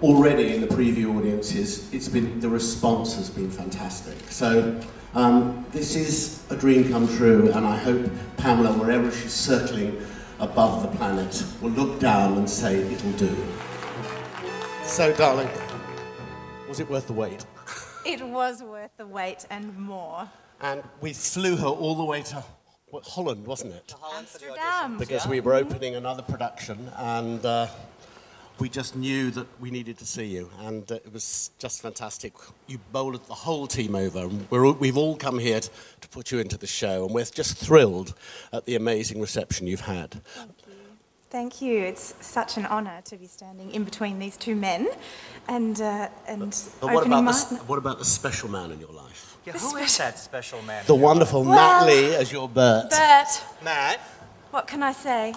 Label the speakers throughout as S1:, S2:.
S1: Already in the preview audiences, the response has been fantastic. So this is a dream come true, and I hope Pamela, wherever she's circling above the planet, will look down and say, it'll do. So, darling, was it worth the wait?
S2: It was worth the wait and more.
S1: And we flew her all the way to Holland, wasn't it?
S2: Amsterdam.
S1: Because we were opening another production, and we just knew that we needed to see you, and it was just fantastic. You bowled the whole team over, and we've all come here to put you into the show, and we're just thrilled at the amazing reception you've had.
S2: Thank you. Thank you. It's such an honour to be standing in between these two men, and
S1: But what about the special man in your life?
S3: Yeah, who is that special man?
S1: The wonderful Matt Lee as your Bert.
S2: Bert.
S1: Matt.
S2: What can I say?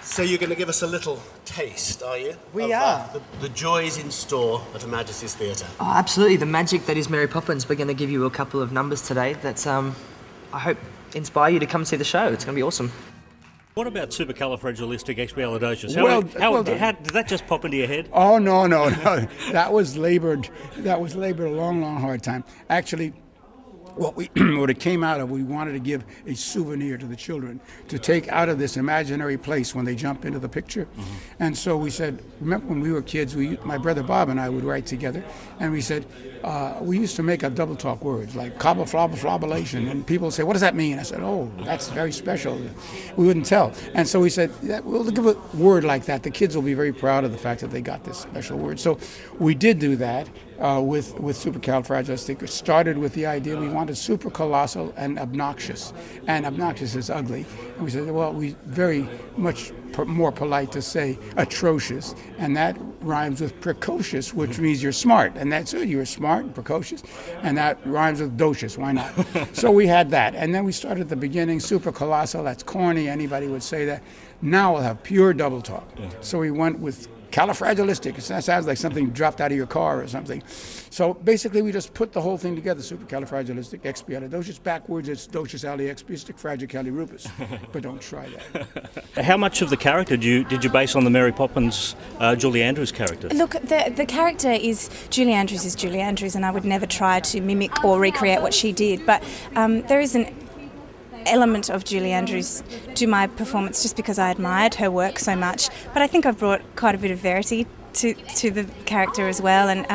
S1: So you're going to give us a little taste, are you?
S3: We are.
S1: The joys in store at Her Majesty's Theatre.
S3: Oh, absolutely. The magic that is Mary Poppins. We're going to give you a couple of numbers today that's, I hope, inspire you to come see the show. It's going to be awesome.
S4: What about supercalifragilisticexpialidocious?
S5: Well,
S4: how did that just pop into your head?
S5: Oh, no. That was labored a long, hard time. Actually, what it came out of, we wanted to give a souvenir to the children to take out of this imaginary place when they jump into the picture. Mm-hmm. And so we said, remember when we were kids, my brother Bob and I would write together, and we said, we used to make up double talk words like cobble flobble flobulation, and people would say, what does that mean? I said, oh, that's very special. We wouldn't tell. And so we said, we'll give a word like that. The kids will be very proud of the fact that they got this special word. So we did do that. With supercalifragilistic. It started with the idea we wanted super colossal and obnoxious. And obnoxious is ugly. And we said, well, we very much more polite to say atrocious. And that rhymes with precocious, which means you're smart. And that's it, you're smart and precocious. And that rhymes with docious, why not? So we had that. And then we started at the beginning, super colossal, that's corny, anybody would say that. Now we'll have pure double talk. Yeah. So we went with califragilistic. It sounds like something dropped out of your car or something. So basically we just put the whole thing together, supercalifragilistic, expialidocious. Backwards it's docious aliexpiastic fragicalirupus. But don't try that.
S4: How much of the character did you base on the Mary Poppins Julie Andrews character?
S2: Look, the character is Julie Andrews, and I would never try to mimic or recreate what she did. But there is an element of Julie Andrews to my performance just because I admired her work so much. But I think I've brought quite a bit of Verity to the character as well, and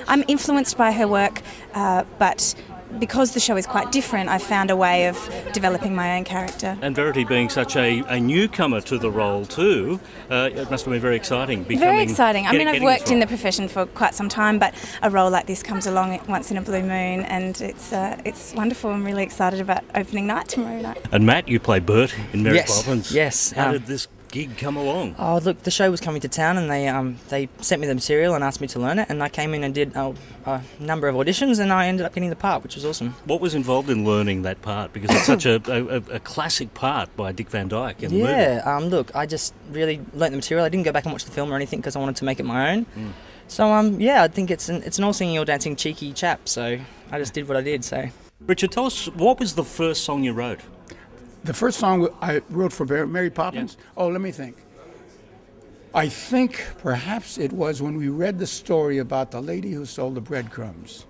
S2: I'm influenced by her work, but because the show is quite different, I've found a way of developing my own character.
S4: And Verity being such a newcomer to the role too, it must have been very exciting.
S2: Very exciting. I mean, I've worked in the profession for quite some time, but a role like this comes along once in a blue moon, and it's wonderful. I'm really excited about opening night tomorrow night.
S4: And Matt, you play Bert in Mary Poppins.
S3: Yes.
S4: How did this gig come along?
S3: Oh, look, the show was coming to town, and they sent me the material and asked me to learn it, and I came in and did a number of auditions, and I ended up getting the part, which was awesome. What
S4: was involved in learning that part? Because it's such a classic part by Dick Van Dyke in the movie.
S3: Look, I just really learnt the material. I didn't go back and watch the film or anything because I wanted to make it my own. So I think it's an all singing, all dancing, cheeky chap. So I just did what I did. So,
S4: Richard, tell us, what was the first song you wrote?
S5: The first song I wrote for Mary Poppins? Yeah. Oh, let me think. I think perhaps it was when we read the story about the lady who sold the breadcrumbs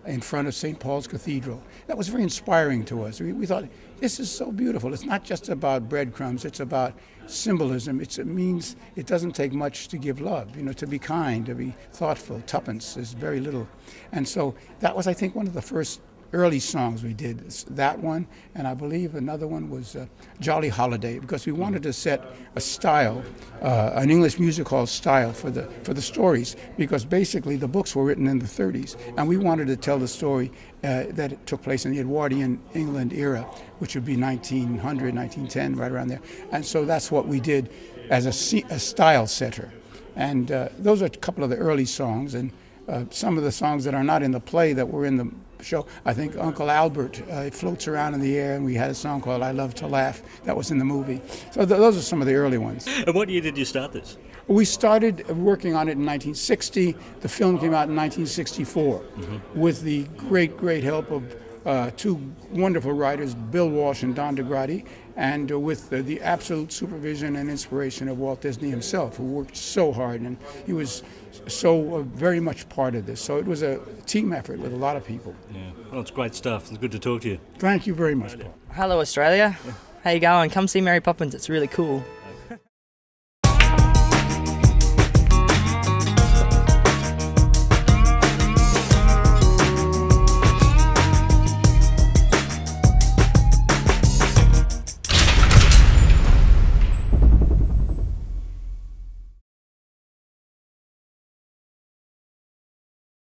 S5: in front of St. Paul's Cathedral. That was very inspiring to us. We thought, this is so beautiful. It's not just about breadcrumbs. It's about symbolism. It means it doesn't take much to give love, to be kind, to be thoughtful. Tuppence is very little. And so that was, I think, one of the first early songs we did, that one, and I believe another one was Jolly Holiday, because we wanted to set a style, an English music hall style for the stories, because basically the books were written in the 30s, and we wanted to tell the story that it took place in the Edwardian England era, which would be 1900, 1910, right around there. And so that's what we did as a style setter. And those are a couple of the early songs, and some of the songs that are not in the play that were in the show. I think Uncle Albert floats around in the air, and we had a song called I Love to Laugh that was in the movie. So those are some of the early ones.
S4: And what year did you start this?
S5: We started working on it in 1960. The film came out in 1964 with the great help of two wonderful writers, Bill Walsh and Don DeGrady, and with the absolute supervision and inspiration of Walt Disney himself, who worked so hard, and he was so very much part of this. So it was a team effort with a lot of people.
S4: Yeah, well, it's great stuff. It's good to talk to you.
S5: Thank you very much, Paul.
S3: Hello, Australia. How you going? Come see Mary Poppins. It's really cool.